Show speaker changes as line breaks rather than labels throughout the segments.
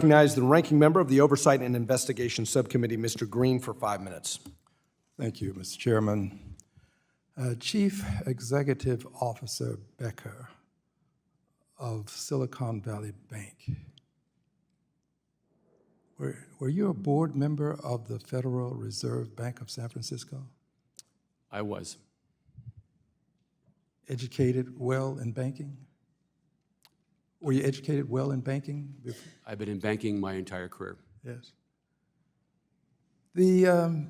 Recognize the ranking member of the Oversight and Investigation Subcommittee, Mr. Green, for 5 minutes.
Thank you, Mr. Chairman. Chief Executive Officer Becker of Silicon Valley Bank. Were you a board member of the Federal Reserve Bank of San Francisco?
I was.
Educated well in banking? Were you educated well in banking?
I've been in banking my entire career.
Yes. The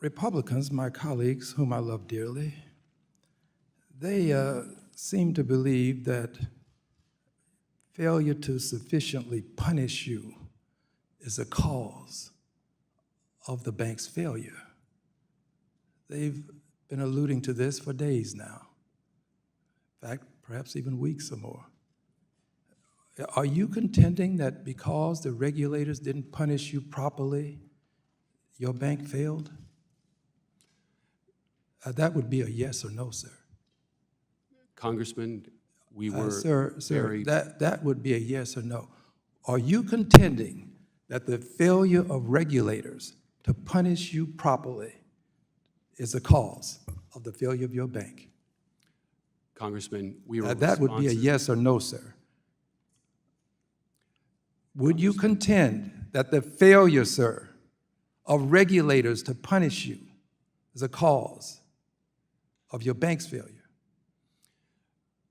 Republicans, my colleagues, whom I love dearly, they seem to believe that failure to sufficiently punish you is a cause of the bank's failure. They've been alluding to this for days now. In fact, perhaps even weeks or more. Are you contending that because the regulators didn't punish you properly, your bank failed? That would be a yes or no, sir.
Congressman, we were
Sir,
very...
that would be a yes or no. Are you contending that the failure of regulators to punish you properly is a cause of the failure of your bank?
Congressman, we were
That would be a yes or no, sir. Would you contend that the failure, sir, of regulators to punish you is a cause of your bank's failure?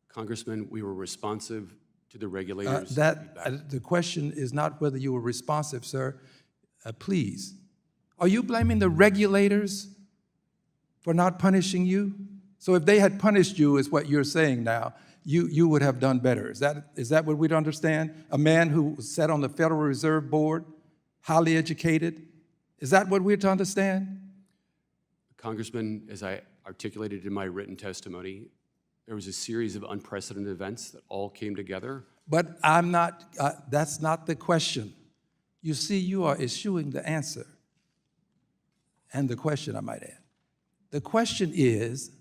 Congressman, we were responsive to the regulators.
The question is not whether you were responsive, sir. Please. Are you blaming the regulators for not punishing you? So if they had punished you, is what you're saying now, you would have done better. Is that what we'd understand? A man who sat on the Federal Reserve Board, highly educated, is that what we're to understand?
Congressman, as I articulated in my written testimony, there was a series of unprecedented events that all came together.
But that's not the question. You see, you are eschewing the answer and the question, I might add. The question is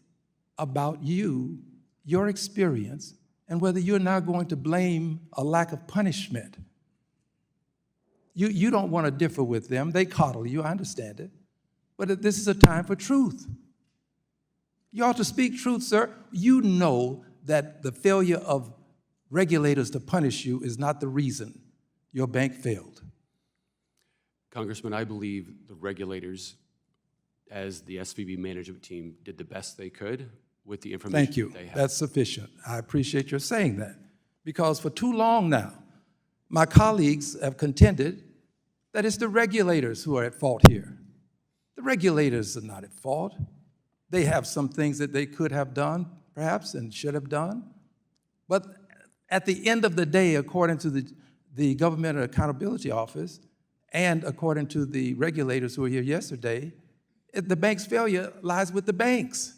about you, your experience, and whether you're now going to blame a lack of punishment. You don't want to differ with them. They coddle you, I understand it. But this is a time for truth. You ought to speak truth, sir. You know that the failure of regulators to punish you is not the reason your bank failed.
Congressman, I believe the regulators, as the SVB management team, did the best they could with the information
Thank you.
they had.
That's sufficient. I appreciate your saying that. Because for too long now, my colleagues have contended that it's the regulators who are at fault here. The regulators are not at fault. They have some things that they could have done, perhaps, and should have done. But at the end of the day, according to the Government Accountability Office, and according to the regulators who were here yesterday, the bank's failure lies with the banks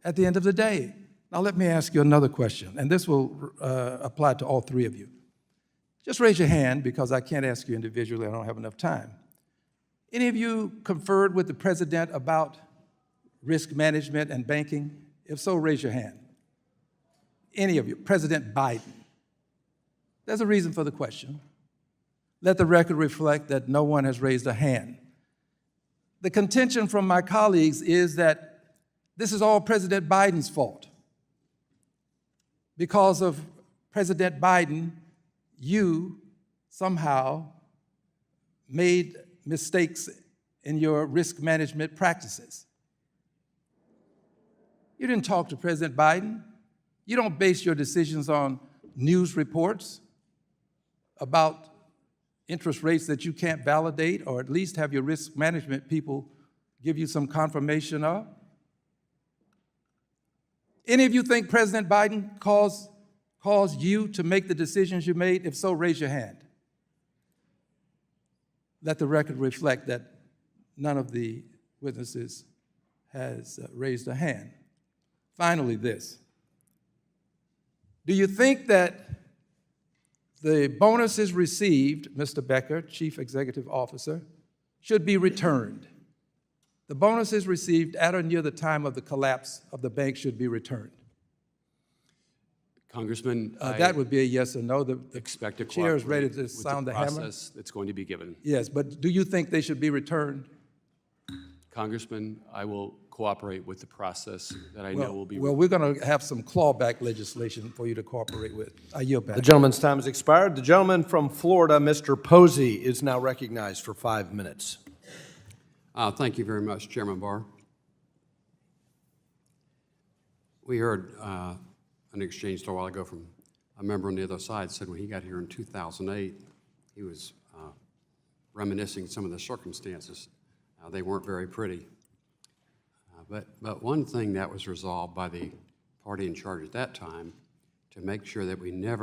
at the end of the day. Now let me ask you another question, and this will apply to all three of you. Just raise your hand, because I can't ask you individually, I don't have enough time. Any of you conferred with the president about risk management and banking? If so, raise your hand. Any of you? President Biden. There's a reason for the question. Let the record reflect that no one has raised a hand. The contention from my colleagues is that this is all President Biden's fault. Because of President Biden, you somehow made mistakes in your risk management practices. You didn't talk to President Biden. You don't base your decisions on news reports about interest rates that you can't validate, or at least have your risk management people give you some confirmation of. Any of you think President Biden caused you to make the decisions you made? If so, raise your hand. Let the record reflect that none of the witnesses has raised a hand. Finally, this. Do you think that the bonuses received, Mr. Becker, Chief Executive Officer, should be returned? The bonuses received at or near the time of the collapse of the bank should be returned.
Congressman,
That would be a yes or no. The
expect to
chair is
cooperate
ready to
with
sound
the
the hammer.
process that's going to be given.
Yes, but do you think they should be returned?
Congressman, I will cooperate with the process that I know will be.
Well, we're going to have some clawback legislation for you to cooperate with. I yield back.
The gentleman's time has expired. The gentleman from Florida, Mr. Posey, is now recognized for 5 minutes.
Thank you very much, Chairman Barr. We heard an exchange a while ago from a member on the other side said when he got here in 2008, he was reminiscing some of the circumstances. They weren't very pretty. But one thing that was resolved by the party in charge at that time to make sure that we never